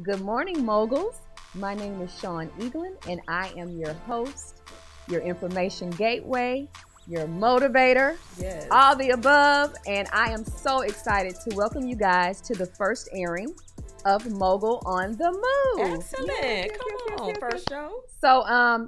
Good morning, moguls. My name is Shawn Eaglin, and I am your host, your information gateway, your motivator, Yes. all the above. And I am so excited to welcome you guys to the first airing of Mogul on the Move. Excellent. Come on, first show. So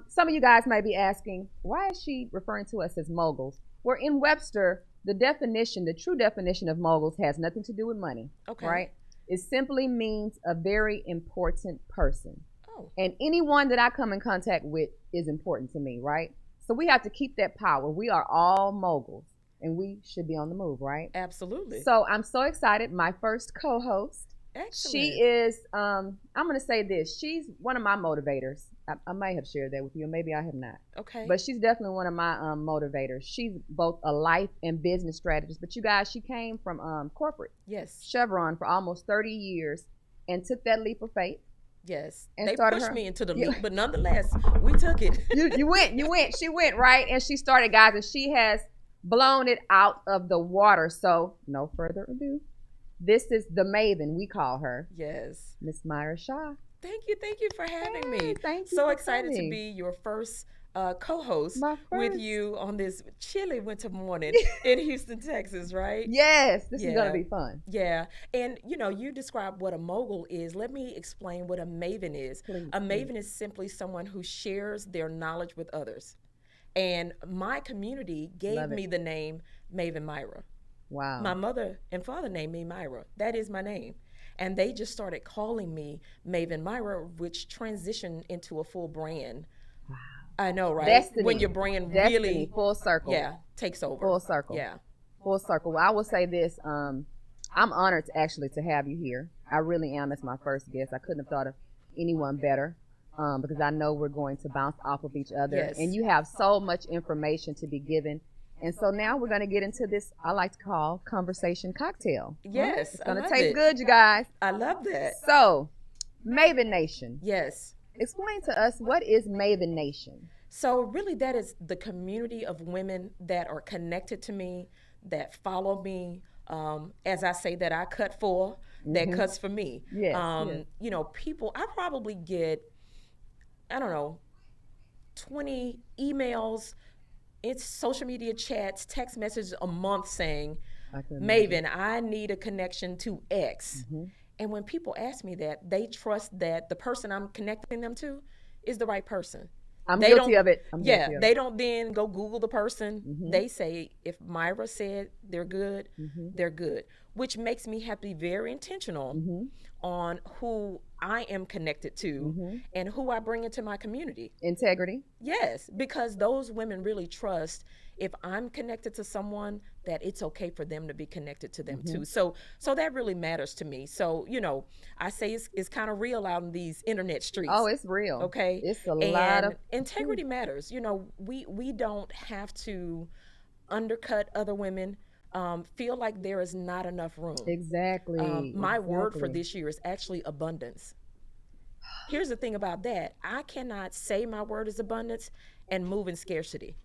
some of you guys may be asking, why is she referring to us as moguls? We're in Webster. The definition, the true definition of moguls has nothing to do with money. Okay. Right? It simply means a very important person. Oh. And anyone that I come in contact with is important to me, right? So we have to keep that power. We are all moguls and we should be on the move, right? Absolutely. So I'm so excited. My first co-host, Excellent. she is, I'm going to say this. She's one of my motivators. I may have shared that with you, or maybe I have not. Okay. But she's definitely one of my motivators. She's both a life and business strategist. But you guys, she came from corporate. Yes. Chevron for almost 30 years and took that leap of faith. Yes. And they started pushed her- me into the Yeah. leap, but nonetheless, we took it. You went. She went, right? And she started, guys, and she has blown it out of the water. So no further ado. This is the Maven, we call her, Yes. Miss Miara Shaw. Thank you for having me. Thank you. So for excited to coming. be your first co-host My with first. you on this chilly winter morning in Houston, Texas, right? Yes, this is Yeah. gonna be fun. Yeah. And you described what a mogul is. Let me explain what a maven is. Please, A maven is simply someone who shares their knowledge with others. And my community gave Love it. me the name Maven Myra. Wow. My mother and father named me Myra. That is my name. And they just started calling me Maven Myra, which transitioned into a full brand. Wow. I know, right? Destiny. When your brand Destiny, really, full circle. yeah, takes over. Full circle. Yeah. Full circle. Well, I will say this. I'm honored to have you here. I really am as my first guest. I couldn't have thought of anyone better because I know we're going to bounce off of each other. Yes. And you have so much information to be given. And so now we're going to get into this, I like to call Conversation Cocktail. Yes, It's I going to love taste it. good, you guys. I love that. So, Maven Nation. Yes. Explain to us, what is Maven Nation? So really that is the community of women that are connected to me, that follow me. As I say that I cut for, that cuts for me. Yes, yes. People, I probably get, 20 emails, it's social media chats, text messages a month saying, I can imagine. Maven, I need a connection to X. And when people ask me that, they trust that the person I'm connecting them to is the right person. I'm They guilty don't- of it. I'm guilty of They it. don't then go Google the person. They say, if Myra said they're good, they're good, which makes me have to be very intentional on who I am connected to and who I bring into my community. Integrity. Yes, because those women really trust if I'm connected to someone that it's okay for them to be connected to them too. So that really matters to me. So, I say it's kind of real out in these internet streets. Oh, it's real. Okay. It's a And lot of integrity matters. We don't have to undercut other women, feel like there is not enough room. Exactly. My word for Exactly. this year is actually abundance. Here's the thing about that. I cannot say my word is abundance and move in scarcity.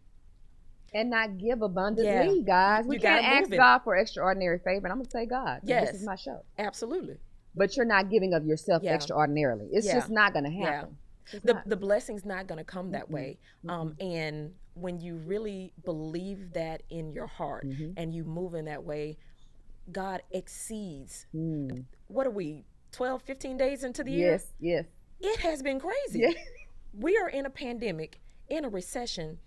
And not give abundantly, Yeah. guys. We You can't gotta ask move it. God for extraordinary favor. And I'm going to say God. 'Cause Yes. This is my show. Absolutely. But you're not giving of yourself Yeah. extraordinarily. It's Yeah. just not going to Yeah. happen. It's The, not. the blessing's not going to come that way. And when you really believe that in your heart and you move in that way, God exceeds. What are we, 12, 15 days into the year? Yes, yes. It has been crazy. Yeah. We are in a pandemic, in a recession.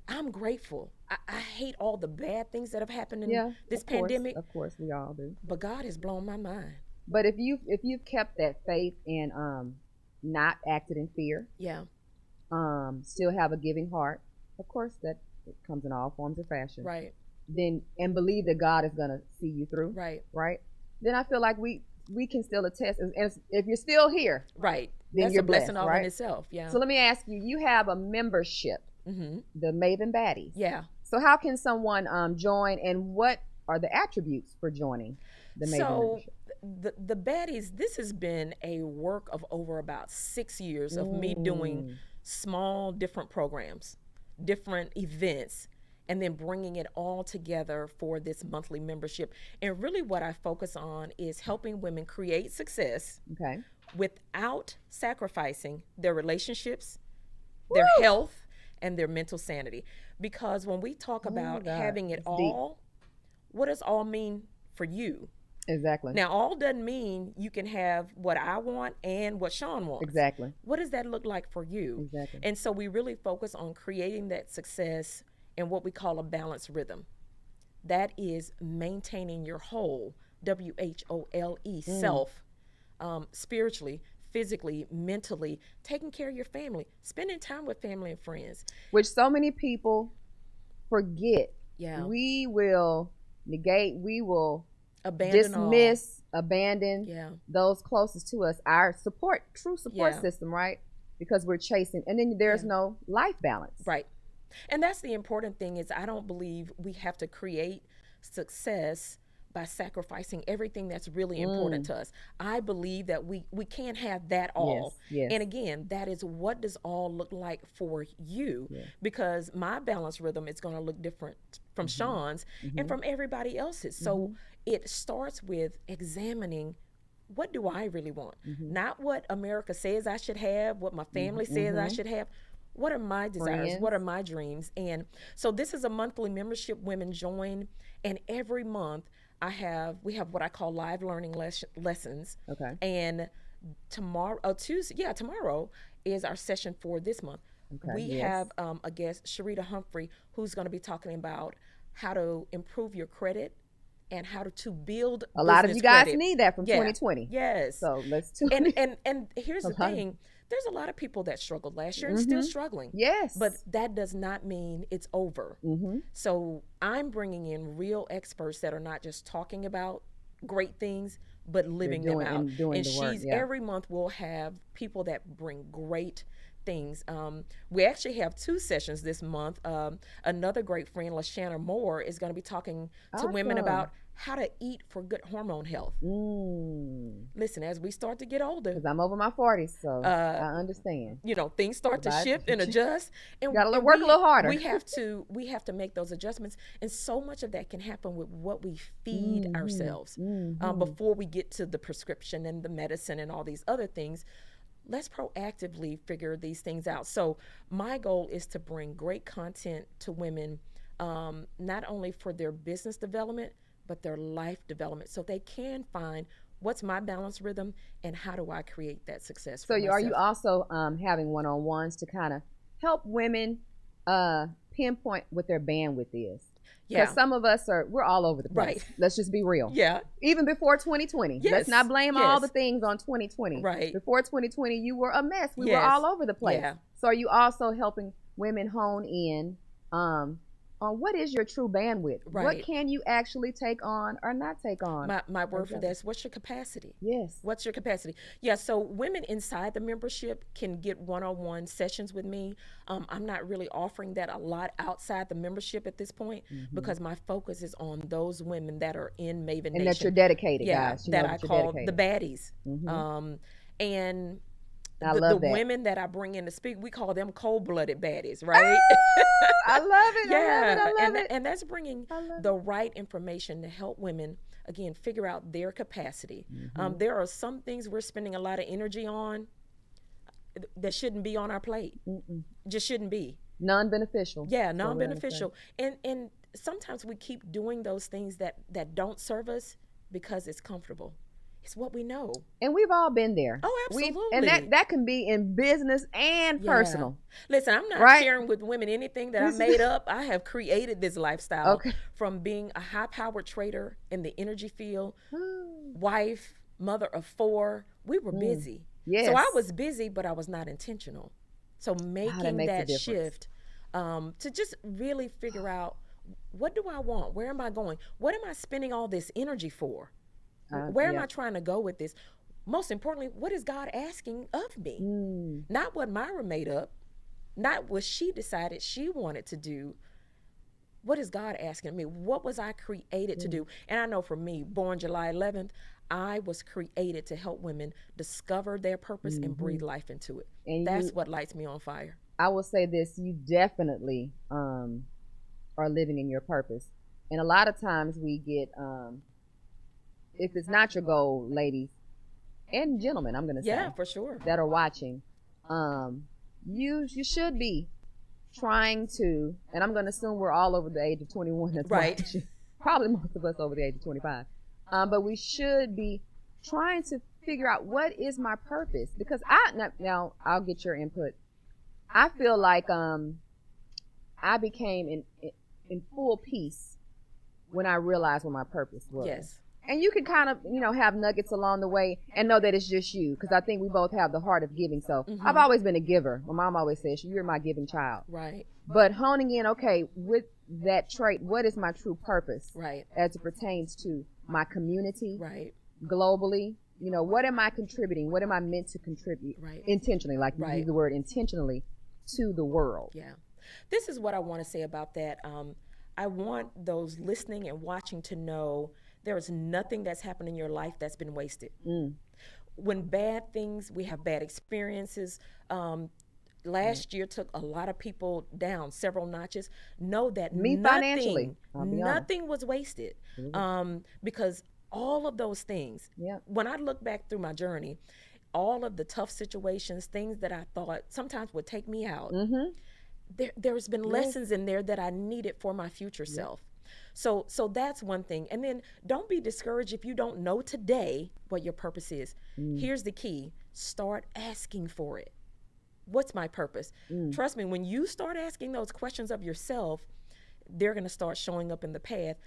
I'm grateful. I hate all the bad things that have happened in Yeah. this of course, pandemic, Of course, we all do. but God has blown my mind. But if you've kept that faith and not acted in fear, Yeah. still have a giving heart, of course that it comes in all forms of fashion. Right. Then and believe that God is gonna see you through. Right. Right. Then I feel like we can still attest. And if you're still here, Right. then That's you're a blessing blessed, all right? in itself. Yeah. So let me ask you. You have a membership, the Maven Baddies. Yeah. So how can someone join, and what are the attributes for joining the Maven So membership? the baddies, this has been a work of over about 6 years of me doing small different programs, different events, and then bringing it all together for this monthly membership. And really what I focus on is helping women create success Okay. without sacrificing their relationships, their health, and their mental sanity. Because when we talk about having it all, what does all mean for you? Exactly. Now, all doesn't mean you can have what I want and what Shawn wants. Exactly. What does that look like for you? Exactly. And so we really focus on creating that success in what we call a balanced rhythm. That is maintaining your whole, WHOLE, self, spiritually, physically, mentally, taking care of your family, spending time with family and friends. Which so many people forget. Yeah. We will negate, we will abandon those closest to us, our true support system, right? Because we're chasing, and then there's no life balance. Right. And that's the important thing is I don't believe we have to create success by sacrificing everything that's really important to us. I believe that we can't have that all. Yes. And again, that is what does all look like for you? Because my balanced rhythm is going to look different from Shawn's and from everybody else's. So it starts with examining, what do I really want? Not what America says I should have, what my family says I should have. What are my desires? Friends. What are my dreams? And so this is a monthly membership women join, and every month we have what I call live learning lessons. Okay. And tomorrow is our session for this month. Okay. We have a guest, Sharita Humphrey, who's going to be talking about how to improve your credit and how to build a lot of you guys credit. Need that from 2020. Yes. So let's and here's the thing. There's a lot of people that struggled last year and still struggling. Yes. But that does not mean it's over. So I'm bringing in real experts that are not just talking about great things, but living them out. And she's every month we'll have people that bring great things. We actually have 2 sessions this month. Another great friend, LaShanna Moore, is going to be talking to women about how to eat for good hormone health. Listen, as we start to get older, because I'm over my 40s, so I understand. You know, things start to shift and adjust, and gotta work a little harder. We have to make those adjustments, and so much of that can happen with what we feed ourselves before we get to the prescription and the medicine and all these other things. Let's proactively figure these things out. So my goal is to bring great content to women, not only for their business development, but their life development, so they can find what's my balanced rhythm and how do I create that success for myself. Are you also having one-on-ones to kind of help women pinpoint what their bandwidth is? Because some of us we're all over the place. Right. Let's just be real. Yeah. Even before 2020. Yes. Let's not blame all the things on 2020. Right. Before 2020, you were a mess. We were all over the place. Yeah. So are you also helping women hone in on what is your true bandwidth? Right. What can you actually take on or not take on? My word for that is, what's your capacity? Yes. What's your capacity? Yeah, so women inside the membership can get one-on-one sessions with me. I'm not really offering that a lot outside the membership at this point because my focus is on those women that are in Maven Nation. And that you're dedicated, guys. That I call the baddies. And the women that I bring in to speak, we call them cold-blooded baddies, right? I love it. I love it. And that's bringing the right information to help women, again, figure out their capacity. There are some things we're spending a lot of energy on that shouldn't be on our plate. Just shouldn't be. Non-beneficial. Yeah, non-beneficial. And sometimes we keep doing those things that don't serve us because it's comfortable. It's what we know. And we've all been there. Oh, absolutely. And that can be in business and personal. Listen, I'm not sharing with women anything that I made up. I have created this lifestyle from being a high-powered trader in the energy field, wife, mother of 4. We were busy. Yes. So I was busy, but I was not intentional. So making that shift to just really figure out, what do I want? Where am I going? What am I spending all this energy for? Where am I trying to go with this? Most importantly, what is God asking of me? Not what Miara made up, not what she decided she wanted to do. What is God asking of me? What was I created to do? And I know for me, born July 11th, I was created to help women discover their purpose and breathe life into it. And that's what lights me on fire. I will say this, you definitely are living in your purpose. And a lot of times we get... if it's not your goal, ladies, and gentlemen, I'm going to say. Yeah, for sure. That are watching. You should be trying to, and I'm going to assume we're all over the age of 21 that's right. watching. Probably most of us over the age of 25. But we should be trying to figure out what is my purpose, because now I'll get your input. I feel like I became in full peace when I realized what my purpose was. Yes. And you can kind of, have nuggets along the way and know that it's just you, because I think we both have the heart of giving. So I've always been a giver. My mom always says, you're my giving child. Right. But honing in, okay, with that trait, what is my true purpose? Right. As it pertains to my community. Right. Globally. What am I contributing? What am I meant to contribute? Right. Intentionally, like you use the word intentionally, to the world. Yeah. This is what I want to say about that. I want those listening and watching to know there is nothing that's happened in your life that's been wasted. When bad things, we have bad experiences. Last year took a lot of people down several notches. Know that financially, nothing was wasted, because all of those things, when I look back through my journey, all of the tough situations, things that I thought sometimes would take me out, there's been lessons in there that I needed for my future self. So that's one thing. And then don't be discouraged if you don't know today what your purpose is. Here's the key. Start asking for it. What's my purpose? Trust me, when you start asking those questions of yourself, they're going to start showing up in the path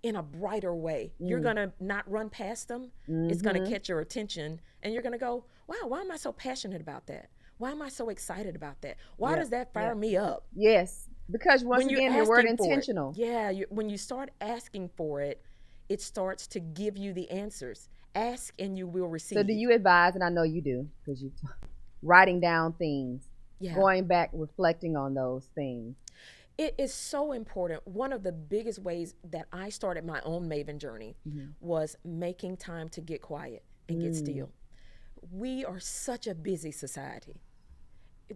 in a brighter way. You're going to not run past them. It's going to catch your attention, and you're going to go, wow, why am I so passionate about that? Why am I so excited about that? Why does that fire me up? Yes, because once again, the word intentional. When you start asking for it, it starts to give you the answers. Ask and you will receive. So do you advise, and I know you do, because you writing down things, going back, reflecting on those things? It is so important. One of the biggest ways that I started my own Maven journey was making time to get quiet and get still. We are such a busy society.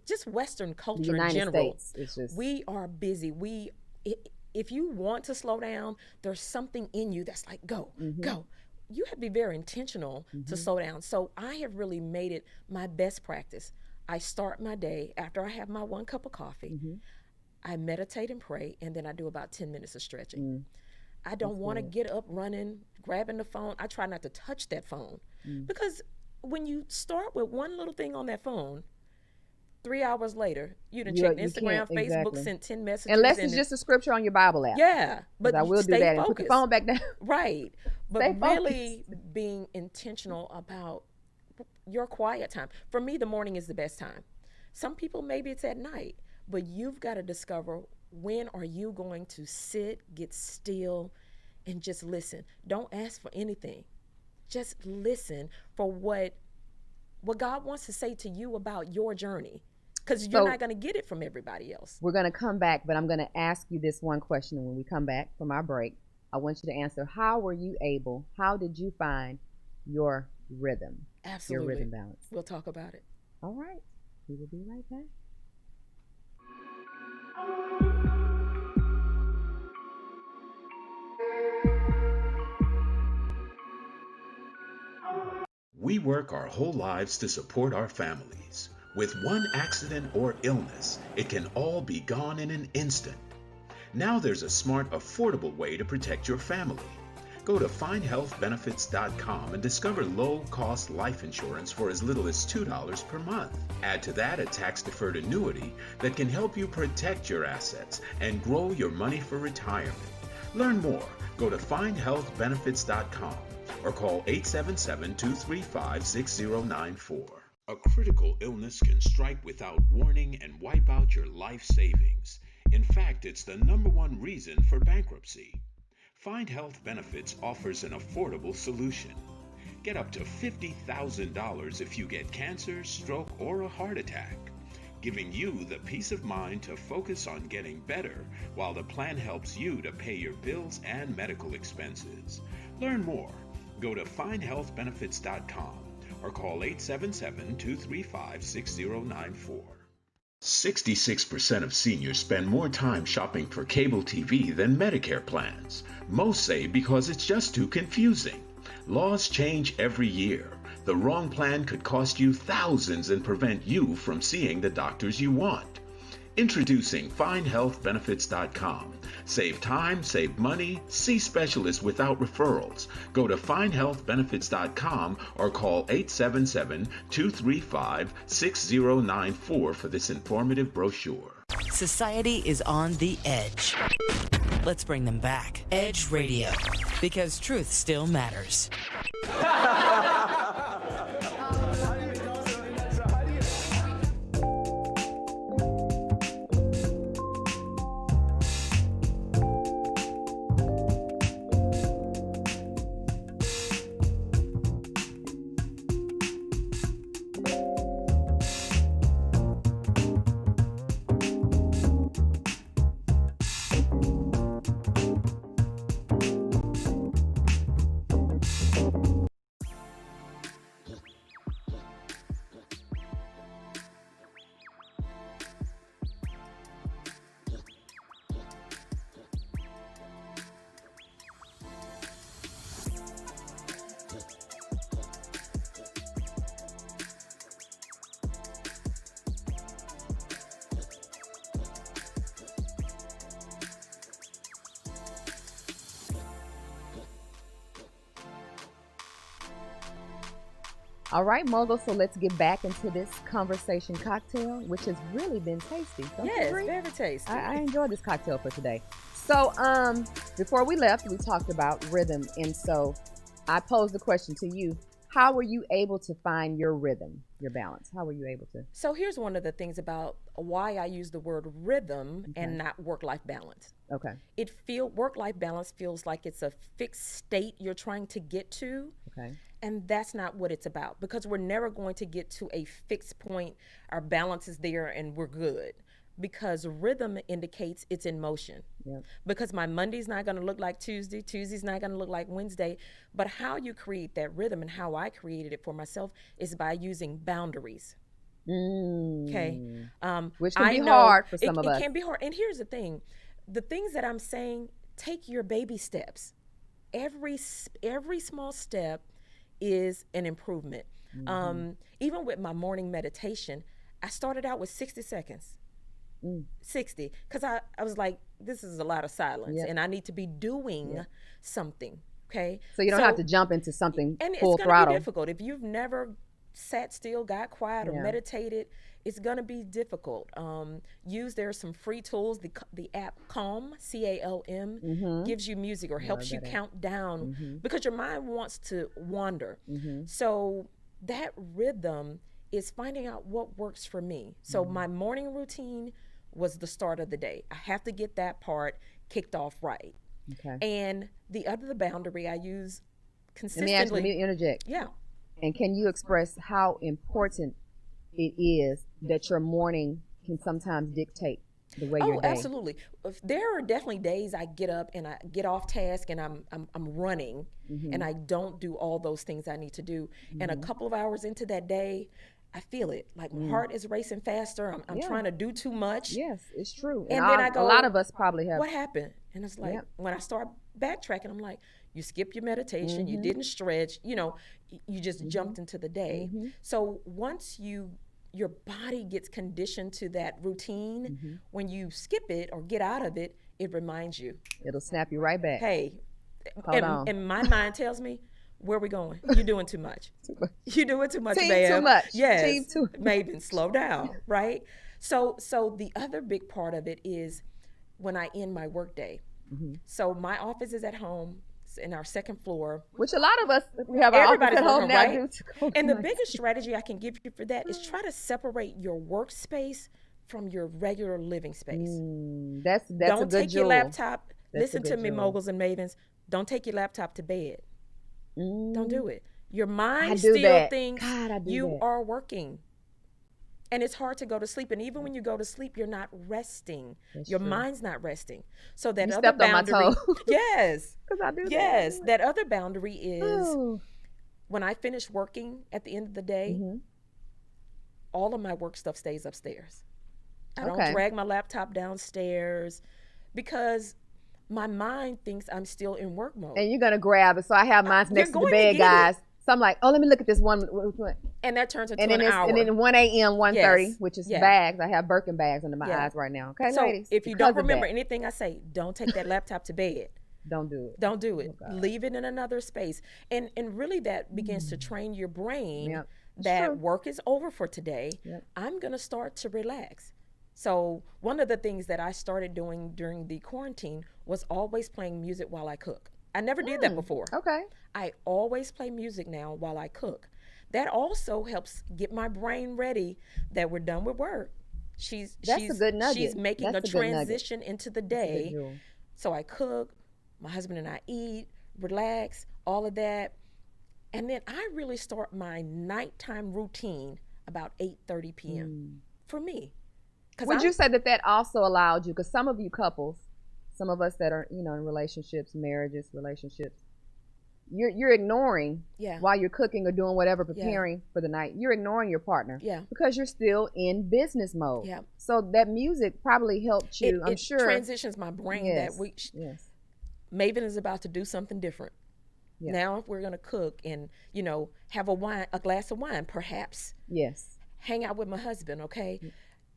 Just Western culture in general. We are busy. If you want to slow down, there's something in you that's like, go. You have to be very intentional to slow down. So I have really made it my best practice. I start my day after I have my 1 cup of coffee. I meditate and pray, and then I do about 10 minutes of stretching. I don't want to get up running, grabbing the phone. I try not to touch that phone, because when you start with one little thing on that phone, 3 hours later, you done checked Instagram, Facebook, sent 10 messages. Unless it's just a scripture on your Bible app. Yeah, but I will do that and put the phone back down. Right, but really being intentional about your quiet time. For me, the morning is the best time. Some people, maybe it's at night, but you've got to discover, when are you going to sit, get still, and just listen. Don't ask for anything. Just listen for what God wants to say to you about your journey, because you're not going to get it from everybody else. We're going to come back, but I'm going to ask you this one question. And when we come back from our break, I want you to answer, how did you find your rhythm? Absolutely. Your rhythm balance. We'll talk about it. All right. We will be right back. We work our whole lives to support our families. With one accident or illness, it can all be gone in an instant. Now there's a smart, affordable way to protect your family. Go to findhealthbenefits.com and discover low-cost life insurance for as little as $2 per month. Add to that a tax-deferred annuity that can help you protect your assets and grow your money for retirement. Learn more. Go to findhealthbenefits.com or call 877-235-6094. A critical illness can strike without warning and wipe out your life savings. In fact, it's the #1 reason for bankruptcy. Find Health Benefits offers an affordable solution. Get up to $50,000 if you get cancer, stroke, or a heart attack, giving you the peace of mind to focus on getting better while the plan helps you to pay your bills and medical expenses. Learn more. Go to findhealthbenefits.com or call 877-235-6094. 66% of seniors spend more time shopping for cable TV than Medicare plans. Most say because it's just too confusing. Laws change every year, The wrong plan could cost you thousands and prevent you from seeing the doctors you want. Introducing FindHealthBenefits.com. Save time, save money, see specialists without referrals. Go to FindHealthBenefits.com or call 877-235-6094 for this informative brochure. Society is on the edge. Let's bring them back. Edge Radio. Because truth still matters. All right, Mogul, so let's get back into this conversation cocktail, which has really been tasty. Don't you agree? Yes, very tasty. I enjoyed this cocktail for today. So before we left, we talked about rhythm. And so I posed the question to you. How were you able to find your rhythm, your balance? How were you able to? So here's one of the things about why I use the word rhythm and not work-life balance. Okay. Work-life balance feels like it's a fixed state you're trying to get to. Okay. And that's not what it's about, because we're never going to get to a fixed point. Our balance is there and we're good, because rhythm indicates it's in motion. Yep. Because my Monday's not going to look like Tuesday, Tuesday's not going to look like Wednesday. But how you create that rhythm, and how I created it for myself, is by using boundaries. Okay. Which can be hard for some of us. It can be hard. And here's the things that I'm saying, take your baby steps. Every small step is an improvement. Even with my morning meditation, I started out with 60 seconds. 60, because I was like, this is a lot of silence, and I need to be doing something. Okay. So you don't have to jump into something and full it's throttle. Be difficult if you've never sat still, got quiet, or meditated. It's gonna be difficult. There's some free tools. The app Calm, CALM, gives you music or helps you count down, because your mind wants to wander. So that rhythm is finding out what works for me. So my morning routine was the start of the day. I have to get that part kicked off right. Okay. And the boundary I use consistently. Let me interject. Yeah. And can you express how important it is that your morning can sometimes dictate the way your day? Oh, absolutely. There are definitely days I get up and I get off task and I'm running and I don't do all those things I need to do. And a couple of hours into that day, I feel it. Like my heart is racing faster. I'm trying to do too much. Yes, it's true. And then I go, a lot of us probably have. What happened? And it's like, when I start backtracking, I'm like, you skipped your meditation, you didn't stretch, you just jumped into the day. So once your body gets conditioned to that routine, when you skip it or get out of it, it reminds you. It'll snap you right back. Hey, Hold on. And my mind tells me, where are we going? You're doing too much. You're doing too much, Team babe. too much. Yes. Team too Maven, slow down, right? So the other big part of it is when I end my workday. So my office is at home. It's in our second floor. Which a lot of us, we have our office at home now. Right? And the biggest strategy I can give you for that is try to separate your workspace from your regular living space. That's Don't a good take your jewel. laptop. That's Listen a to good me, jewel. moguls and mavens. Don't take your laptop to bed. Don't do it. Your mind I do still that. thinks God, I do you that. are working. And it's hard to go to sleep. And even when you go to sleep, you're not resting. Your true. mind's not resting. So that You other stepped on my boundary. toe. Yes. Because I do that. Yes. That other boundary is Ooh. when I finish working at the end of the day, all of my work stuff stays upstairs. I Okay. don't drag my laptop downstairs because my mind thinks I'm still in work mode. And you're going to grab it. So I have mine You're next to the going to bed, get guys. it. So I'm like, oh, let me look at this one. And that turns into and then an hour. And then 1 a.m., 1:30, Yes. which is Yeah. bags. I have Birkin bags under my Yeah. eyes right now. Okay, So ladies. if you because don't of remember that, anything I say, don't take that laptop to bed. don't do it. Don't do it. Oh, God. Leave it in another space. And really that begins to train your brain Yep. It's that true. work is over for today. Yep. I'm going to start to relax. So one of the things that I started doing during the quarantine was always playing music while I cook. I never did that before. Okay. I always play music now while I cook. That also helps get my brain ready that we're done with work. She's a good nugget. She's making That's a a good nugget. transition into the Good day. jewel. So I cook, my husband and I eat, relax, all of that. And then I really start my nighttime routine about 8:30 p.m. for me. Would you say that also allowed you, because some of you couples, some of us that are, in relationships, marriages, relationships, you're ignoring while you're cooking or doing whatever, preparing for the night, you're ignoring your partner because you're still in business mode. Yeah. So that music probably helped you, I'm sure. It transitions my brain that Maven is about to do something different. Yeah. Now if we're going to cook and, have a glass of wine, perhaps. Yes. Hang out with my husband, okay?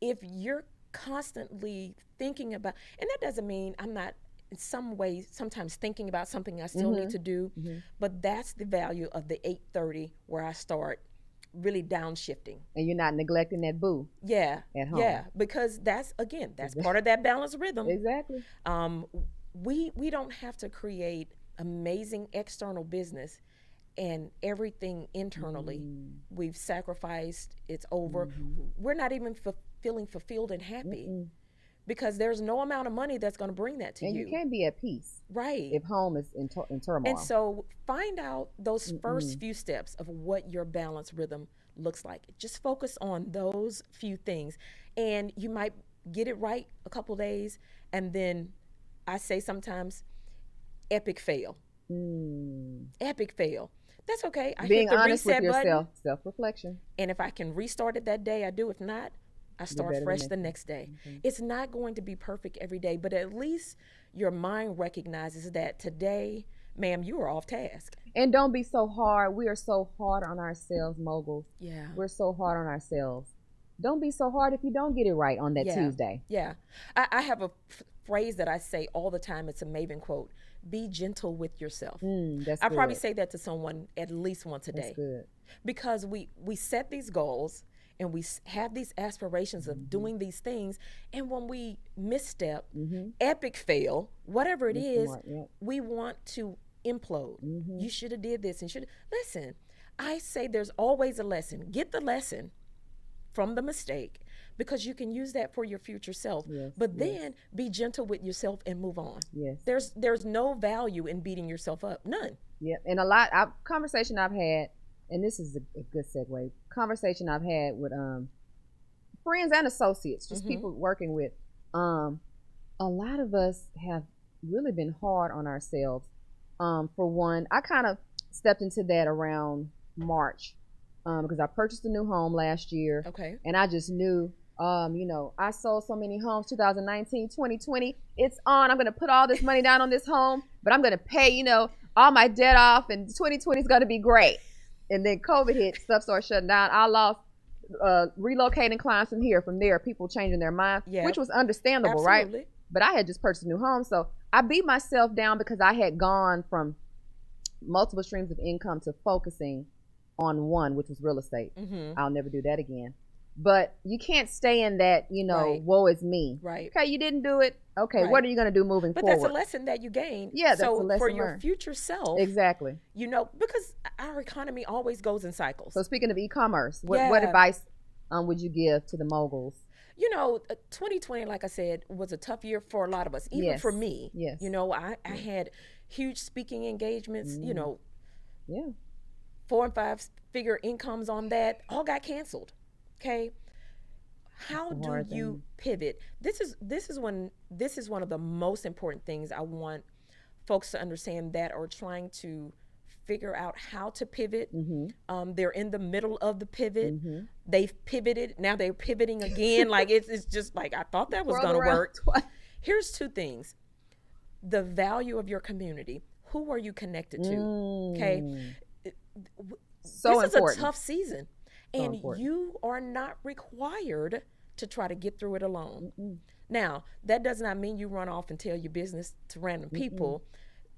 If you're constantly thinking about, and that doesn't mean I'm not in some ways sometimes thinking about something I still need to do, but that's the value of the 8:30 where I start really downshifting. And you're not neglecting that boo. Yeah. At home. Yeah, because that's part of that balanced rhythm. Exactly. We don't have to create amazing external business and everything internally we've sacrificed, it's over. We're not even feeling fulfilled and happy because there's no amount of money that's going to bring that to you. And you can't be at peace. Right. If home is in turmoil. And so find out those first few steps of what your balanced rhythm looks like. Just focus on those few things and you might get it right a couple days and then I say sometimes epic fail. Epic fail. That's okay. I Being hit the honest reset with yourself, button, self-reflection. and if I can restart it that day, I do. If not, I start fresh the next day. It's not going to be perfect every day, but at least your mind recognizes that today, ma'am, you are off task. And don't be so hard. We are so hard on ourselves, moguls. Yeah. We're so hard on ourselves. Don't be so hard if you don't get it right on that Tuesday. Yeah. I have a phrase that I say all the time. It's a Maven quote. Be gentle with yourself. That's I good. probably say that to someone at least once a day. That's good. Because we set these goals and we have these aspirations of doing these things. And when we misstep, epic fail, whatever it is, we want to implode. You should have did this and should listen. I say there's always a lesson. Get the lesson from the mistake because you can use that for your future self. But then be gentle with yourself and move on. There's no value in beating yourself up. None. And conversation I've had, and this is a good segue, conversation I've had with friends and associates, just people working with, a lot of us have really been hard on ourselves. For one, I kind of stepped into that around March because I purchased a new home last year. Okay. And I just knew, I sold so many homes, 2019, 2020. It's on. I'm going to put all this money down on this home, but I'm going to pay, all my debt off, and 2020 is going to be great. And then COVID hit, stuff started shutting down. I lost relocating clients from there, people changing their minds, which was understandable, Absolutely. Right? But I had just purchased a new home, so I beat myself down because I had gone from multiple streams of income to focusing on one, which was real estate. I'll never do that again. But you can't stay in that, woe is me. Right. Okay, you didn't do it. Okay, what are you going to do moving forward? But that's a lesson that you gained. Yeah, that's a lesson for your learned. future self. Exactly. Because our economy always goes in cycles. So speaking of e-commerce, what advice would you give to the moguls? 2020, like I said, was a tough year for a lot of us, even for me. Yes. I had huge speaking engagements, 4 and 5 figure incomes on that, all got canceled. Okay. How do you pivot? This is one of the most important things I want folks to understand that are trying to figure out how to pivot. They're in the middle of the pivot. They've pivoted. Now they're pivoting again. Like it's just like, I thought that was going to work. Here's 2 things. The value of your community. Who are you connected to? Okay. So this important. is a tough season, So and important. you are not required to try to get through it alone. Mm-mm. Now, that does not mean you run off and tell your business to random people.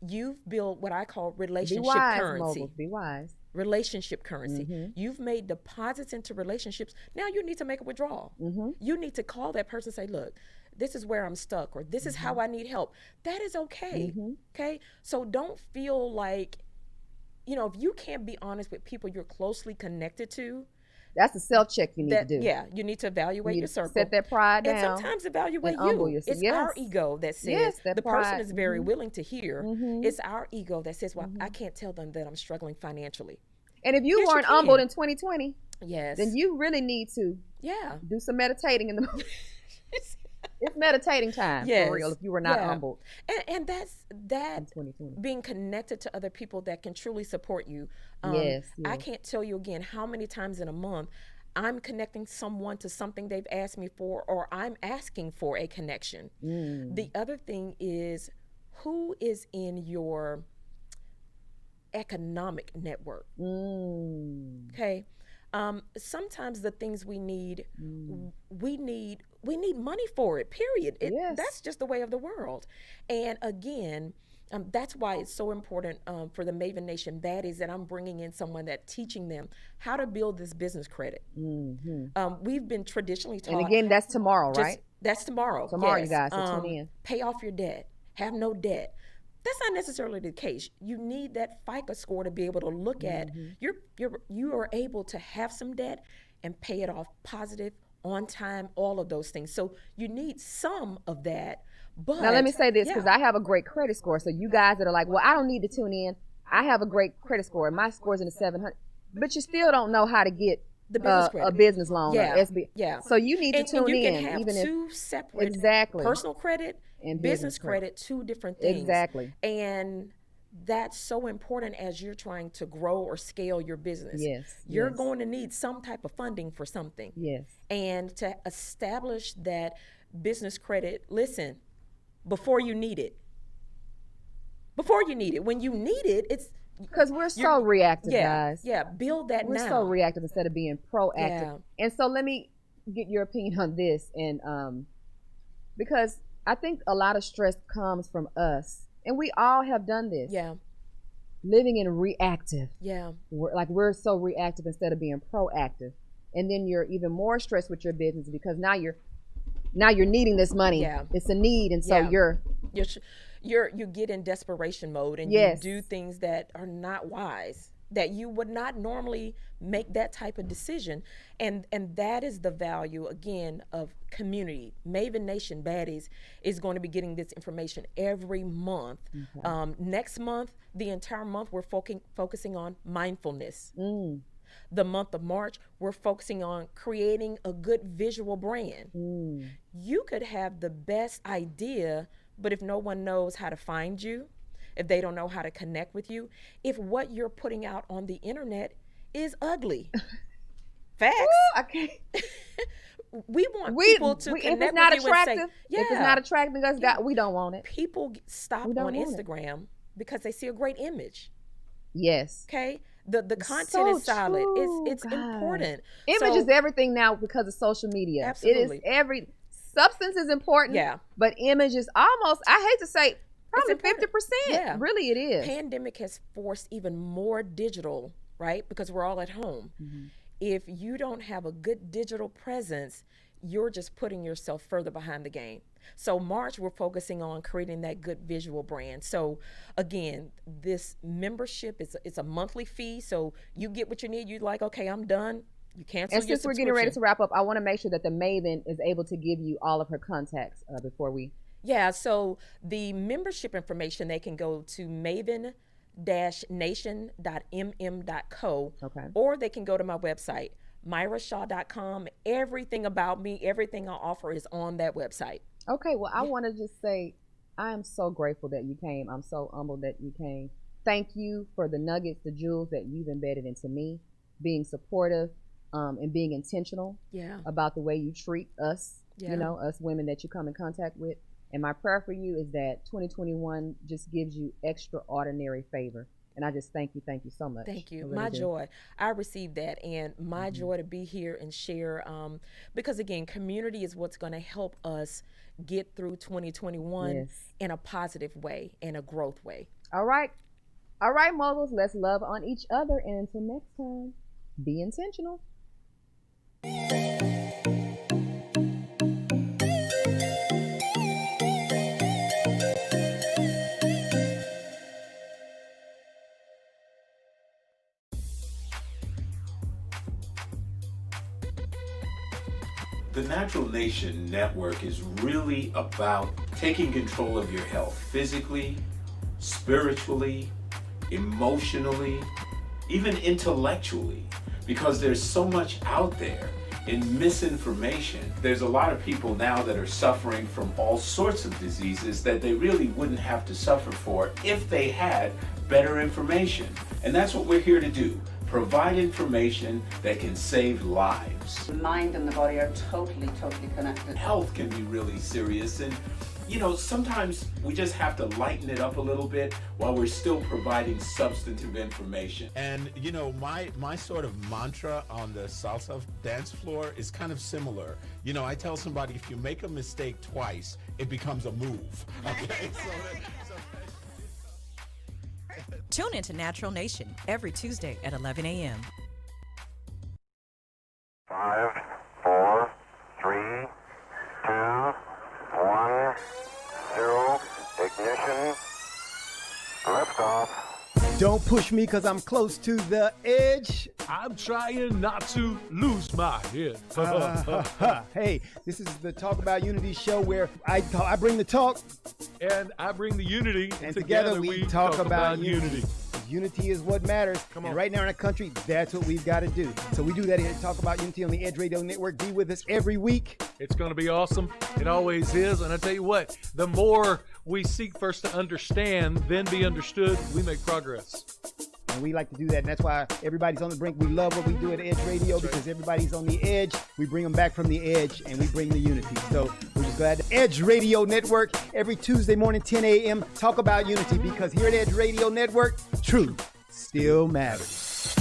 You've built what I call Be relationship wise, currency. moguls. Be wise. Relationship currency. Mm-hmm. You've made deposits into relationships. Now you need to make a withdrawal. Mm-hmm. You need to call that person and say, look, this is where I'm stuck, or this is how I need help. That is okay. Mm-hmm. Okay. So don't feel like, if you can't be honest with people you're closely connected to, That's a self check you need to do. yeah, you need to evaluate You your need to circle. set that pride And down. sometimes evaluate and humble you. yourself. It's our Yes. ego that says, Yes, that the person pride. is very willing to hear. Mhm. It's our ego that says, well, I can't tell them that I'm struggling financially. And if you Yes, you weren't can. humbled in 2020, Yes. then you really need to Yeah. do some meditating in the It's meditating time Yes. for real if you were not Yeah. humbled And that's that in 2020. being connected to other people that can truly support you. Yes, I yes. can't tell you again how many times in a month I'm connecting someone to something they've asked me for, or I'm asking for a connection. The other thing is, who is in your economic network? Okay. Sometimes the things we need, we need money for it, period. Yes. That's just the way of the world. And again, that's why it's so important for the Maven Nation baddies that I'm bringing in someone that teaching them how to build this business credit. We've been traditionally taught. And again, that's tomorrow, right? That's tomorrow. Tomorrow, yes. you guys, so tune in. Pay off your debt. Have no debt. That's not necessarily the case. You need that FICO score to be able to look at you are able to have some debt and pay it off positive, on time, all of those things. So you need some of that. But Now let me say this, because yeah. I have a great credit score. So you guys that are like, well, I don't need to tune in. I have a great credit score. My score's in the 700. But you still don't know how to get The business a credit. business loan Yeah. or SB. Yeah. So you need to and tune you in. can have even two separate exactly. personal credit And business business credit, two different things. Exactly. And that's so important as you're trying to grow or scale your business. Yes, You're yes. going to need some type of funding for something. Yes. And to establish that business credit, listen, before you need it. Before you need it. When you need it, it's Because we're so reactive, yeah, guys. yeah. Build that We're now. so reactive instead of being proactive. Yeah. And so let me get your opinion on this. And because I think a lot of stress comes from us. And we all have done this. Yeah, Living in reactive. yeah, We're so reactive instead of being proactive. And then you're even more stressed with your business because now you're needing this money. Yeah. It's a need. And so Yeah. You get in desperation mode and Yes. you do things that are not wise, that you would not normally make that type of decision. And that is the value, again, of community. Maven Nation Baddies is going to be getting this information every month. Okay. Next month, the entire month, we're focusing on mindfulness. Mm. The month of March, we're focusing on creating a good visual brand. Mm. You could have the best idea, but if no one knows how to find you, if they don't know how to connect with you, if what you're putting out on the internet is ugly. Facts. Ooh, I can't. We want people to if connect it's not with you attractive, and say, if it's not attractive, we don't want it. People stop We don't on want it. Instagram because they see a great image. Yes. Okay, the content So is solid. true, It's guys. important. Image So- is everything now because of social media. Absolutely. It is substance is important. Yeah. But image is almost, I hate to say, probably important. 50%. Yeah. Really it is. Pandemic has forced even more digital, right? Because we're all at home. Mm-hmm. If you don't have a good digital presence, you're just putting yourself further behind the game. So March, we're focusing on creating that good visual brand. So again, this membership is a monthly fee. So you get what you need. You're like, okay, I'm done. You cancel And your since we're getting ready to subscription. wrap up, I want to make sure that the Maven is able to give you all of her contacts before we. Yeah, so the membership information, they can go to maven-nation.mm.co, Okay. or they can go to my website, mirashaw.com. Everything about me, everything I offer is on that website. Okay, well, I want to just say I am so grateful that you came. I'm so humbled that you came. Thank you for the nuggets, the jewels that you've embedded into me, being supportive and being intentional Yeah. about the way you treat us, Yeah. us women that you come in contact with. And my prayer for you is that 2021 just gives you extraordinary favor And I just thank you so much. Thank you. I really My do. joy. I received that, and my joy to be here and share. Because again, community is what's going to help us get through 2021 Yes. in a positive way, in a growth way. All right, moguls, let's love on each other. And until next time, be intentional. The Natural Nation Network is really about taking control of your health physically, spiritually, emotionally, even intellectually, because there's so much out there in misinformation. There's a lot of people now that are suffering from all sorts of diseases that they really wouldn't have to suffer for if they had better information. And that's what we're here to do. Provide information that can save lives. The mind and the body are totally connected. Health can be really serious, and sometimes we just have to lighten it up a little bit while we're still providing substantive information. And my sort of mantra on the salsa dance floor is kind of similar. I tell somebody, if you make a mistake twice, it becomes a move. Okay, Tune into Natural Nation every Tuesday at 11 a.m. 5, 4, 3, 2, 1, 0, ignition, liftoff. Don't push me because I'm close to the edge. I'm trying not to lose my head. Hey, this is the Talk About Unity show where I bring the talk. And I bring the unity. And together we talk about unity. Unity is what matters. Come on. And right now in our country, that's what we've got to do. So we do that here. Talk about Unity on the Edge Radio Network. Be with us every week. It's going to be awesome. It always is. And I tell you what, the more we seek first to understand, then be understood, we make progress. And we like to do that. And that's why everybody's on the brink. We love what we do at Edge Radio because everybody's on the edge. We bring them back from the edge and we bring the unity. So we're just glad. Edge Radio Network every Tuesday morning, 10 a.m. Talk about unity because here at Edge Radio Network, truth still matters.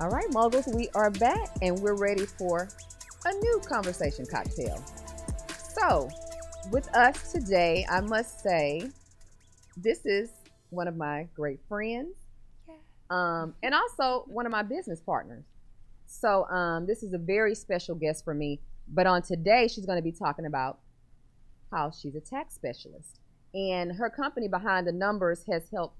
All right, Moguls, we are back and we're ready for a new conversation cocktail. So, with us today, I must say, this is one of my great friends, and also one of my business partners. So, this is a very special guest for me. But on today, she's going to be talking about how she's a tax specialist, and her company Behind the Numbers has helped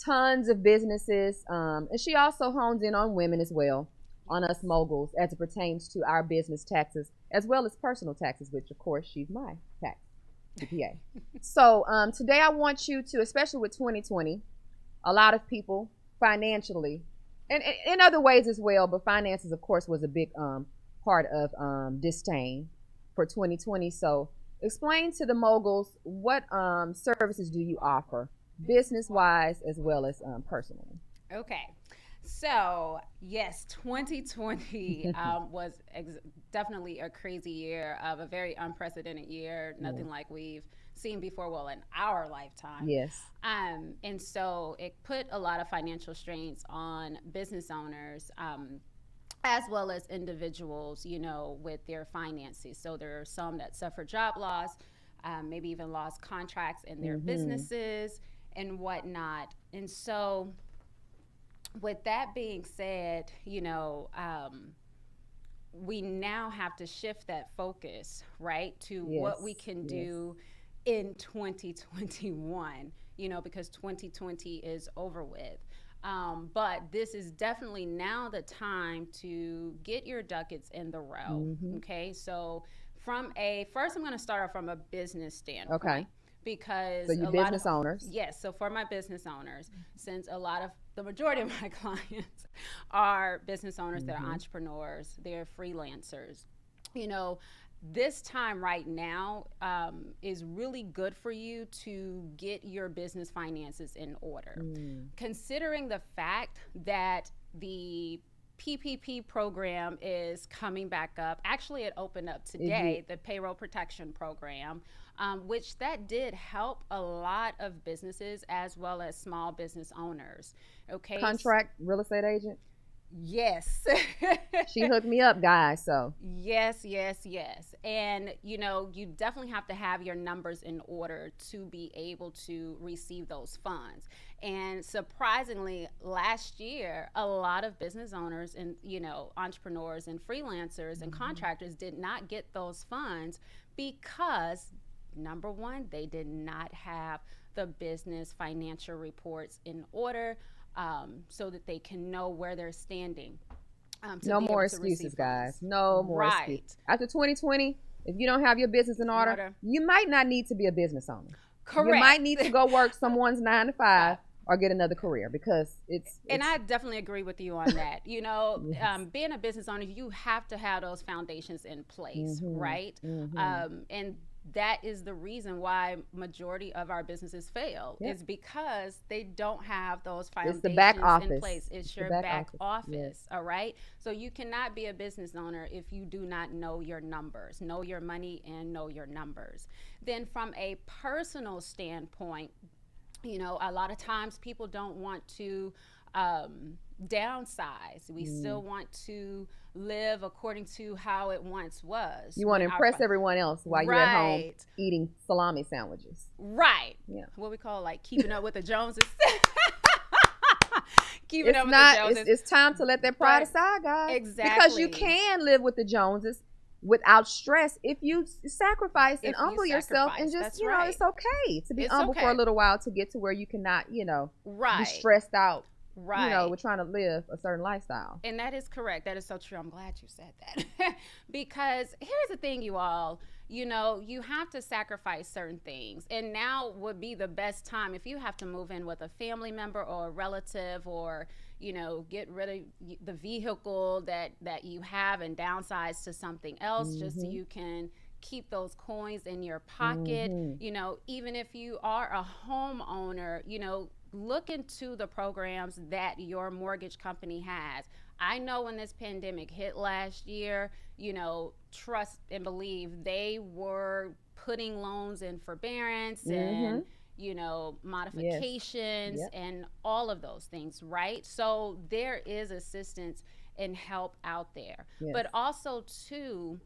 tons of businesses, and she also hones in on women as well, on us moguls as it pertains to our business taxes as well as personal taxes, which of course she's my tax CPA. So today I want you to, especially with 2020, a lot of people financially and in other ways as well, but finances of course was a big part of disdain for 2020. So explain to the moguls what services do you offer, business-wise as well as personally. Okay. So, yes, 2020 was definitely a crazy year, a very unprecedented year, nothing like we've seen before, well, in our lifetime. Yes. And so it put a lot of financial strains on business owners, as well as individuals, you know, with their finances. So there are some that suffer job loss, maybe even lost contracts in their businesses and whatnot. And so with that being said, you know, we now have to shift that focus, right, to what we can do in 2021, you know, because 2020 is over with. But this is definitely now the time to get your ducats in the row. Okay, so first I'm going to start off from a business standpoint. Okay. Because so you business owners. Yes, so for my business owners, since the majority of my clients are business owners, they're entrepreneurs, they're freelancers, you know, this time right now is really good for you to get your business finances in order. Considering the fact that the PPP program is coming back up. Actually, it opened up today, the payroll protection program, which that did help a lot of businesses as well as small business owners. Okay. Contract real estate agent? Yes. She hooked me up, guys, so. Yes. And, you know, you definitely have to have your numbers in order to be able to receive those funds. And surprisingly, last year, a lot of business owners and, you know, entrepreneurs and freelancers and contractors did not get those funds because, number one, they did not have the business financial reports in order. So that they can know where they're standing. No more excuses, guys. No more excuses. After 2020, if you don't have your business in order, you might not need to be a business owner. Correct. You might need to go work someone's 9 to 5 or get another career because it's and I definitely agree with you on that. You know, being a business owner, you have to have those foundations in place, right? And that is the reason why majority of our businesses fail is because they don't have those foundations in place. It's your back office, all right? So you cannot be a business owner if you do not know your numbers, know your money and know your numbers. Then from a personal standpoint, you know, a lot of times people don't want to downsize. We still want to live according to how it once was. You want to impress everyone else while you're at home eating salami sandwiches. Right. Yeah. What we call like keeping up with the Joneses. It's time to let that pride aside, guys. Exactly. Because you can live with the Joneses without stress if you sacrifice and humble yourself and just, you know, it's okay to be humble for a little while to get to where you cannot, you know, be stressed out. Right. You know, we're trying to live a certain lifestyle. And that is correct. That is so true. I'm glad you said that. Because here's the thing, you all, you know, you have to sacrifice certain things. And now would be the best time if you have to move in with a family member or a relative or, you know, get rid of the vehicle that you have and downsize to something else just so you can keep those coins in your pocket. You know, even if you are a homeowner, you know, look into the programs that your mortgage company has. I know when this pandemic hit last year, you know, trust and believe they were putting loans in forbearance and, you know, modifications and all of those things, right? So there is assistance and help out there. But also, too,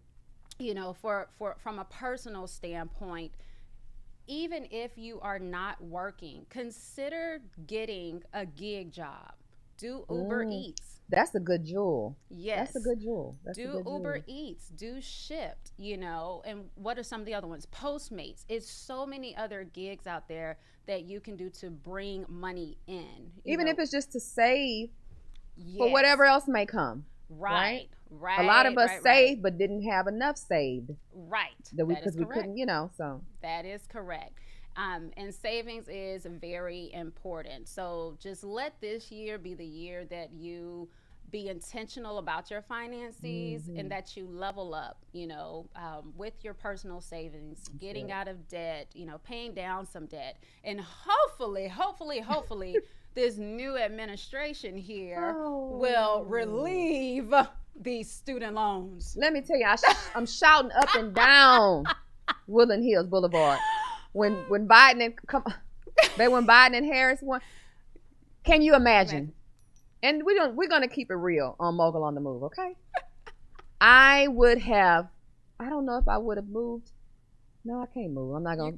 you know, from a personal standpoint, even if you are not working, consider getting a gig job. Do Uber Eats. That's a good jewel. Yes. That's a good jewel. Do Uber Eats. Do Shipt, you know. And what are some of the other ones? Postmates. It's so many other gigs out there that you can do to bring money in. Even if it's just to save for whatever else may come. Right. A lot of us saved but didn't have enough saved. Right. Because we couldn't, you know, so. That is correct. And savings is very important. So just let this year be the year that you be intentional about your finances and that you level up, you know, with your personal savings, getting out of debt, you know, paying down some debt. And hopefully, this new administration here will relieve these student loans. Let me tell you, I'm shouting up and down Woodland Hills Boulevard. when Biden and Harris won. Can you imagine? And we're gonna keep it real on Mogul on the Move, okay? I don't know if I would have moved. No, I can't move. I'm not gonna.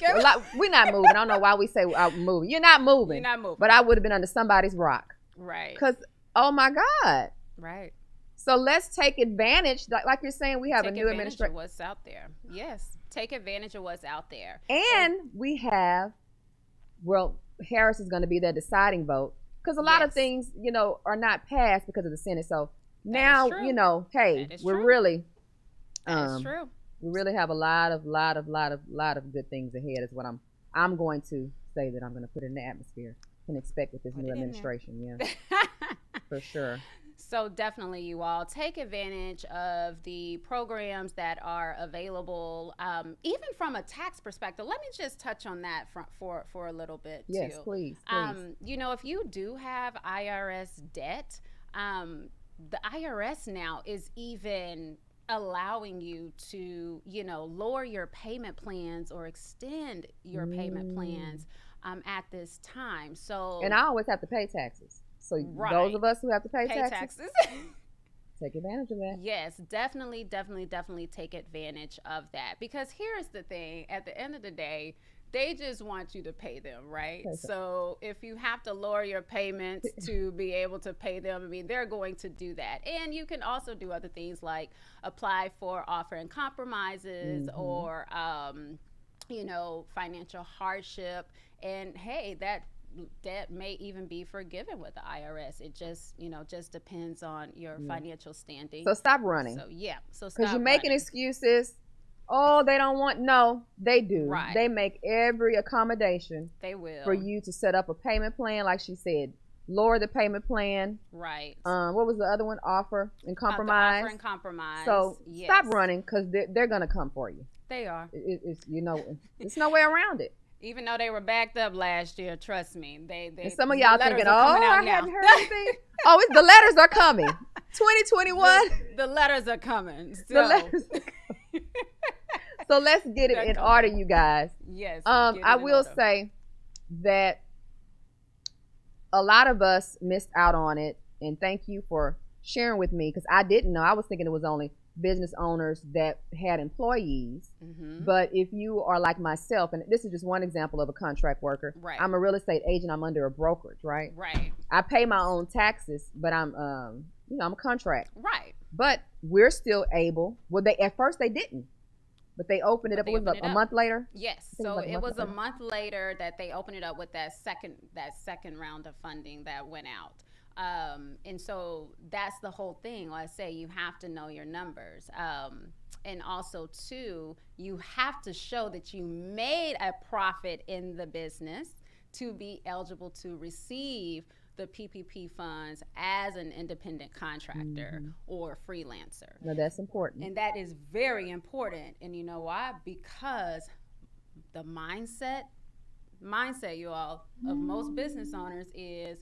We're not moving. I don't know why we say I'm moving. You're not moving. You're not moving. But I would have been under somebody's rock. Right. Because oh my God. Right. So let's take advantage. Like you're saying, we have a new administration. What's out there? Yes. Take advantage of what's out there. And we have, well, Harris is going to be their deciding vote because a lot of things, are not passed because of the Senate. So now, hey, we're really, that's true. We really have a lot of good things ahead. Is what I'm going to say that I'm going to put in the atmosphere. Can expect with this new administration. Yeah, for sure. So definitely, you all take advantage of the programs that are available, even from a tax perspective. Let me just touch on that for a little bit too. Yes, please. If you do have IRS debt, the IRS now is even allowing you to, lower your payment plans or extend your payment plans at this time. So, and I always have to pay taxes. So those of us who have to pay taxes. Take advantage of that. Yes, definitely take advantage of that. Because here's the thing, at the end of the day, they just want you to pay them, right? So if you have to lower your payments to be able to pay them, they're going to do that. And you can also do other things like apply for offer and compromises or, financial hardship. And hey, that debt may even be forgiven with the IRS. It just depends on your financial standing. So stop running. So stop because you're making excuses. Oh, they don't want. No, they do. Right. They make every accommodation. They will. For you to set up a payment plan, like she said, lower the payment plan. Right. What was the other one? Offer and compromise. Offer and compromise. So stop running because they're gonna come for you. They are. It's there's no way around it. Even though they were backed up last year, trust me, and some of y'all thinking, I hadn't heard anything. The letters are coming. 2021. The letters are coming. So. The letters are coming. So let's get it in order, you guys. Yes. I will say that a lot of us missed out on it, and thank you for sharing with me because I didn't know. I was thinking it was only business owners that had employees. But if you are like myself, and this is just one example of a contract worker, right. I'm a real estate agent. I'm under a brokerage, right? Right. I pay my own taxes, but I'm a contract. Right. But we're still able. Well, at first they didn't, but they opened it up. It was a month later. Yes. So it was a month later that they opened it up with that second round of funding that went out. And so that's the whole thing. Like I say, you have to know your numbers. And also too, you have to show that you made a profit in the business to be eligible to receive the PPP funds as an independent contractor or freelancer. No, that's important. And that is very important. And you know why? Because the mindset, you all, of most business owners is,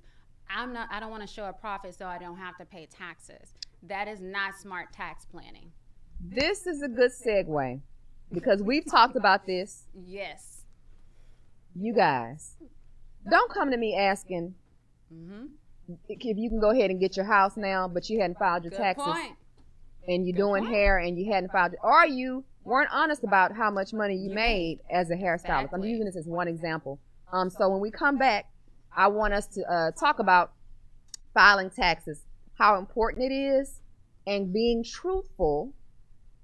I don't want to show a profit so I don't have to pay taxes. That is not smart tax planning. This is a good segue because we've talked about this. Yes. You guys, don't come to me asking if you can go ahead and get your house now, but you hadn't filed your taxes. Point. And you're doing hair and you hadn't filed it, or you weren't honest about how much money you made as a hairstylist. Exactly. I'm using this as one example. So when we come back, I want us to talk about filing taxes, how important it is, and being truthful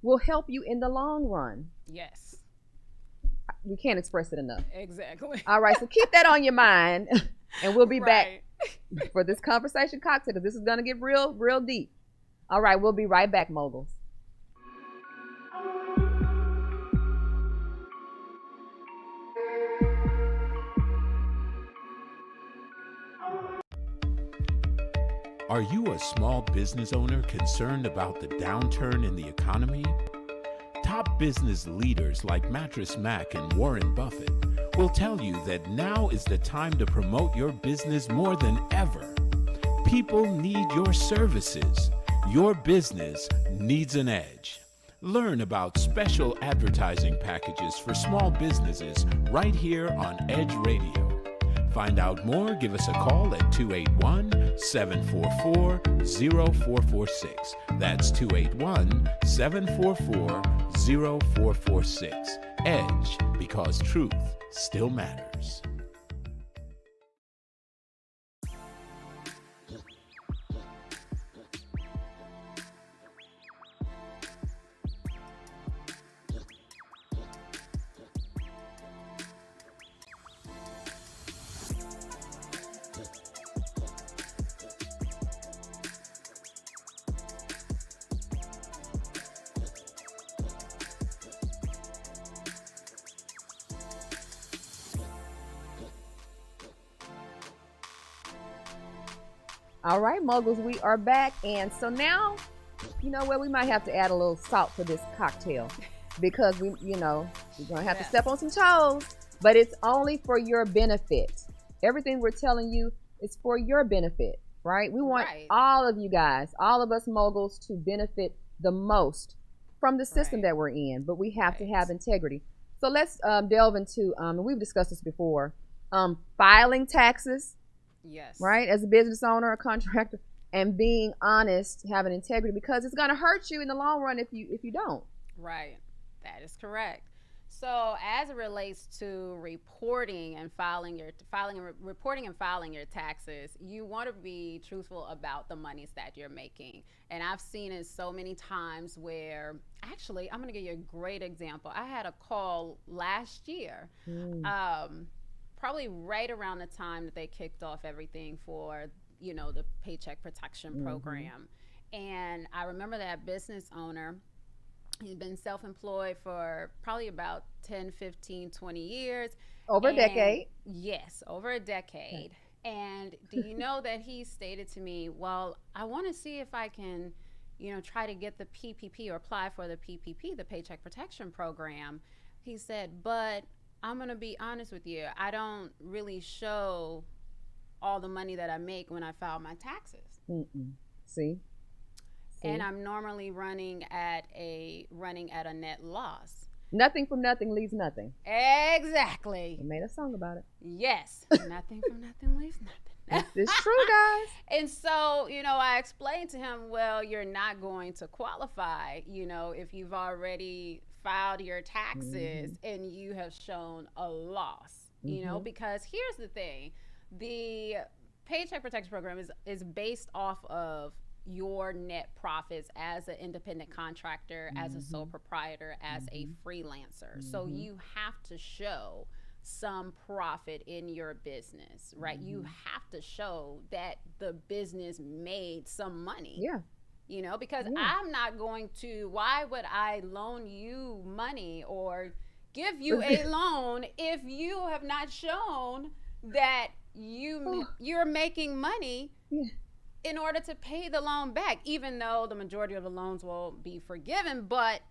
will help you in the long run. Yes. We can't express it enough. Exactly. All right, so keep that on your mind, and we'll be back for this conversation cocktail, because this is going to get real, real deep. All right, we'll be right back, moguls. Are you a small business owner concerned about the downturn in the economy? Top business leaders like Mattress Mac and Warren Buffett will tell you that now is the time to promote your business more than ever. People need your services. Your business needs an edge. Learn about special advertising packages for small businesses right here on Edge Radio. Find out more, give us a call at 281-744-0446. That's 281-744-0446. Edge, because truth still matters. All right, Moguls, we are back. And so now, you know what, we might have to add a little salt to this cocktail because we're going to have to step on some toes, but it's only for your benefit. Everything we're telling you is for your benefit, right? We want all of you guys, all of us moguls to benefit the most from the system that we're in, but we have to have integrity. So let's delve into, we've discussed this before, filing taxes. Yes. Right? As a business owner, a contractor, and being honest, having integrity, because it's going to hurt you in the long run if you don't. Right. That is correct. So as it relates to reporting and filing your taxes, you want to be truthful about the monies that you're making. And I've seen it so many times where, actually, I'm going to give you a great example. I had a call last year. Probably right around the time that they kicked off everything for, the Paycheck Protection Program. And I remember that business owner, he'd been self-employed for probably about 10, 15, 20 years. Over a decade. Yes, over a decade. And do you know that he stated to me, well, I want to see if I can, try to get the PPP or apply for the PPP, the Paycheck Protection Program. He said, but I'm going to be honest with you. I don't really show all the money that I make when I file my taxes. See? And I'm normally running at a net loss. Nothing from nothing leaves nothing. Exactly. We made a song about it. Yes. Nothing from nothing leaves nothing. It's true, guys. And so, I explained to him, well, you're not going to qualify, if you've already filed your taxes and you have shown a loss, because here's the thing. The Paycheck Protection Program is based off of your net profits as an independent contractor, as a sole proprietor, as a freelancer. So you have to show some profit in your business, right? You have to show that the business made some money. Yeah. Because I'm not going to, why would I loan you money or give you a loan if you have not shown that you're making money in order to pay the loan back, even though the majority of the loans will be forgiven, but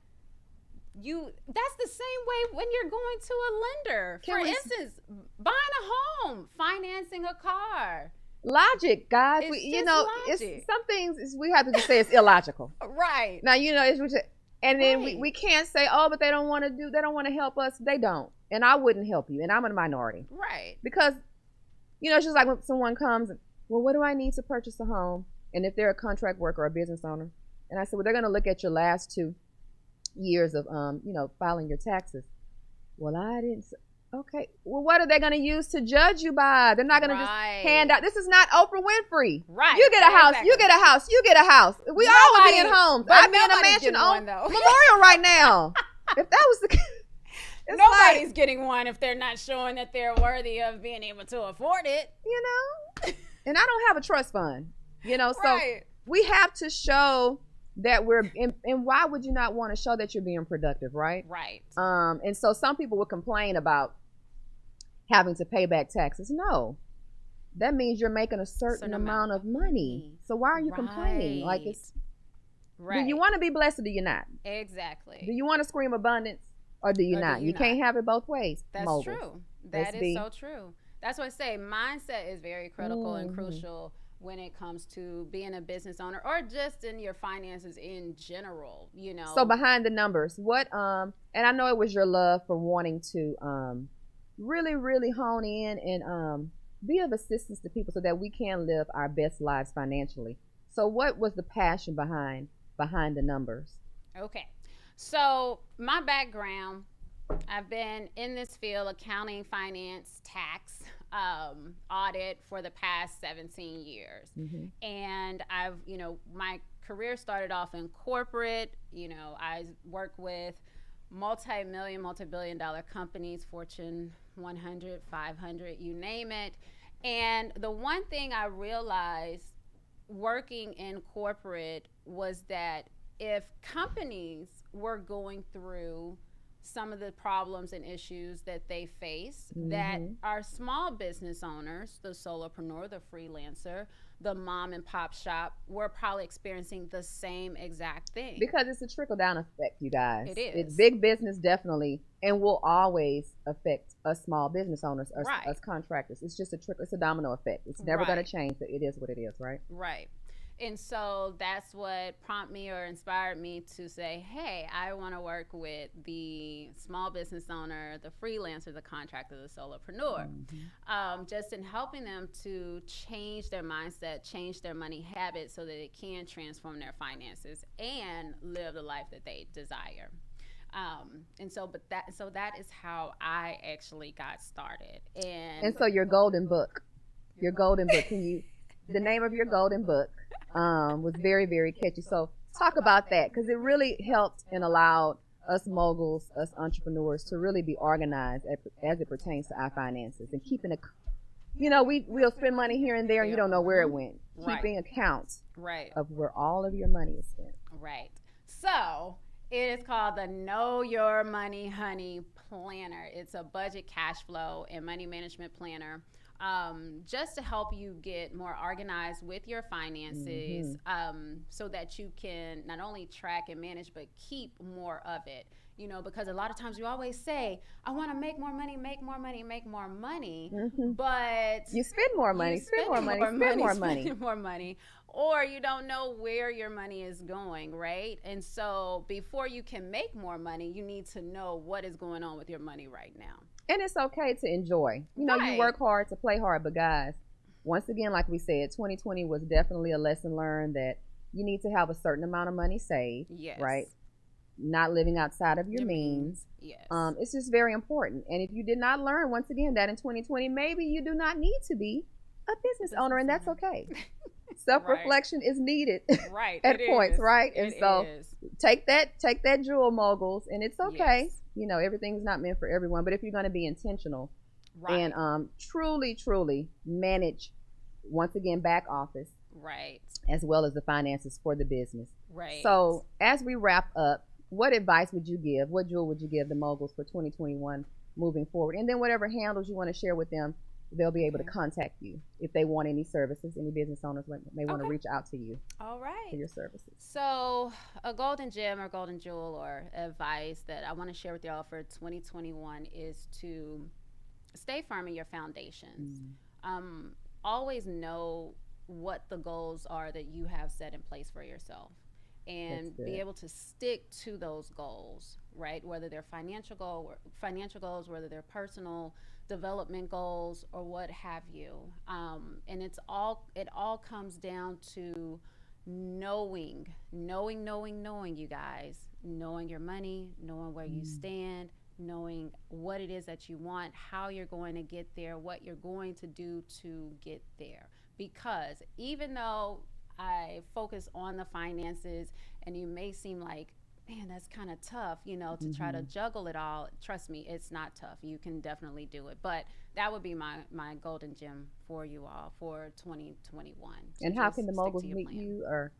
that's the same way when you're going to a lender. For instance, buying a home, financing a car. Logic, guys. It's some things we have to just say it's illogical. Right. Now, and then we can't say, oh, but they don't want to help us. They don't. And I wouldn't help you. And I'm a minority. Right. Because, it's just like when someone comes, well, what do I need to purchase a home? And if they're a contract worker or a business owner, and I said, well, they're going to look at your last 2 years of, filing your taxes. Well, I didn't. Okay. Well, what are they going to use to judge you by? They're not going to just hand out. This is not Oprah Winfrey. Right. You get a house. You get a house. You get a house. We all would be in homes. I'd be in a mansion on Memorial right now. If that was the case. Nobody's getting one if they're not showing that they're worthy of being able to afford it. And I don't have a trust fund. So we have to show that and why would you not want to show that you're being productive, right? Right. And so some people would complain about having to pay back taxes. No, that means you're making a certain amount of money. So why are you complaining? Like do you want to be blessed or do you not? Exactly. Do you want to scream abundance or do you not? You can't have it both ways. That's true. That is so true. That's what I say. Mindset is very critical and crucial when it comes to being a business owner or just in your finances in general, you know. So behind the numbers, what and I know it was your love for wanting to really hone in and be of assistance to people so that we can live our best lives financially. So what was the passion behind the numbers? Okay. So my background, I've been in this field, accounting, finance, tax, audit for the past 17 years. And I've, you know, my career started off in corporate. You know, I work with multi-billion dollar companies, Fortune 100, 500, you name it. And the one thing I realized working in corporate was that if companies were going through some of the problems and issues that they face, that our small business owners, the solopreneur, the freelancer, the mom and pop shop, were probably experiencing the same exact thing. Because it's a trickle-down effect, you guys. It is. It's big business, definitely, and will always affect us small business owners, us contractors. It's just it's a domino effect. It's never going to change, but it is what it is, right? Right. And so that's what prompted me or inspired me to say, hey, I want to work with the small business owner, the freelancer, the contractor, the solopreneur, just in helping them to change their mindset, change their money habits so that it can transform their finances and live the life that they desire. So that is how I actually got started. And so your golden book, the name of your golden book was very, very catchy. So talk about that, because it really helped and allowed us moguls, us entrepreneurs, to really be organized as it pertains to our finances and keeping a, you know, we'll spend money here and there and you don't know where it went. Keeping accounts of where all of your money is spent. Right. So it is called the Know Your Money Honey Planner. It's a budget, cash flow, and money management planner. Just to help you get more organized with your finances, so that you can not only track and manage, but keep more of it. You know, because a lot of times you always say, I want to make more money, make more money, make more money, but you spend more money, spend more money, or you don't know where your money is going, right? And so before you can make more money, you need to know what is going on with your money right now. And it's okay to enjoy. You know, you work hard to play hard, but guys, once again, like we said, 2020 was definitely a lesson learned that you need to have a certain amount of money saved, right? Not living outside of your means. It's just very important. And if you did not learn, once again, that in 2020, maybe you do not need to be a business owner, and that's okay. Self-reflection is needed at points, right? And so take that jewel, moguls, and it's okay. You know, everything's not meant for everyone, but if you're going to be intentional and truly manage, once again, back office, as well as the finances for the business. So as we wrap up, what advice would you give? What jewel would you give the moguls for 2021 moving forward? And then whatever handles you want to share with them, they'll be able to contact you if they want any services. Any business owners may want to reach out to you. All right. For your services. So a golden gem or golden jewel or advice that I want to share with y'all for 2021 is to stay firm in your foundations. Always know what the goals are that you have set in place for yourself, and be able to stick to those goals, right? Whether they're financial goals, whether they're personal development goals, or what have you. And it all comes down to knowing, you guys, knowing your money, knowing where you stand, knowing what it is that you want, how you're going to get there, what you're going to do to get there. Because even though I focus on the finances, and you may seem like, man, that's kind of tough, you know, to try to juggle it all. Trust me, it's not tough. You can definitely do it. But that would be my golden gem for you all for 2021. And how can the moguls meet you, or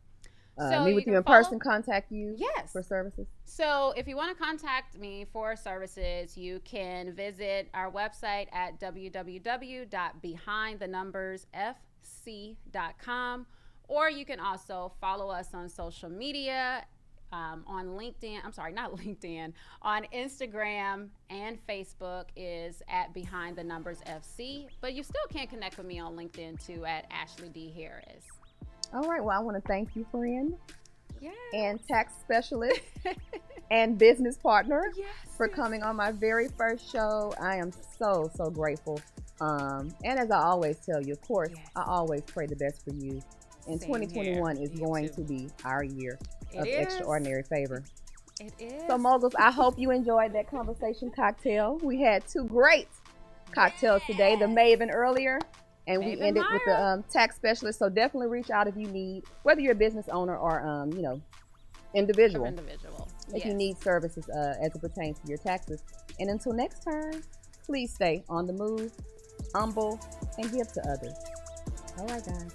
meet with you in person, contact you for services? So if you want to contact me for services, you can visit our website at www.behindthenumbersfc.com, or you can also follow us on social media on LinkedIn. I'm sorry, not LinkedIn. On Instagram and Facebook is at Behind the Numbers FC. But you still can connect with me on LinkedIn too at Ashley D. Harris. All right. Well, I want to thank you, friend. Yes. And tax specialist and business partner Yes, for coming on my very first show. I am so, so grateful. And as I always tell you, of course, I always pray the best for you. And Same 2021 here. is going to be our year It of is. extraordinary favor. It is. So, Moguls, I hope you enjoyed that conversation cocktail. We had two great cocktails today, the Maven earlier, and we Maven ended with the Miara. tax specialist. So definitely reach out if you need, whether you're a business owner or, individual. Individual. If you need services as it pertains to your taxes. And until next time, please stay on the move, humble, and give to others. All right, guys.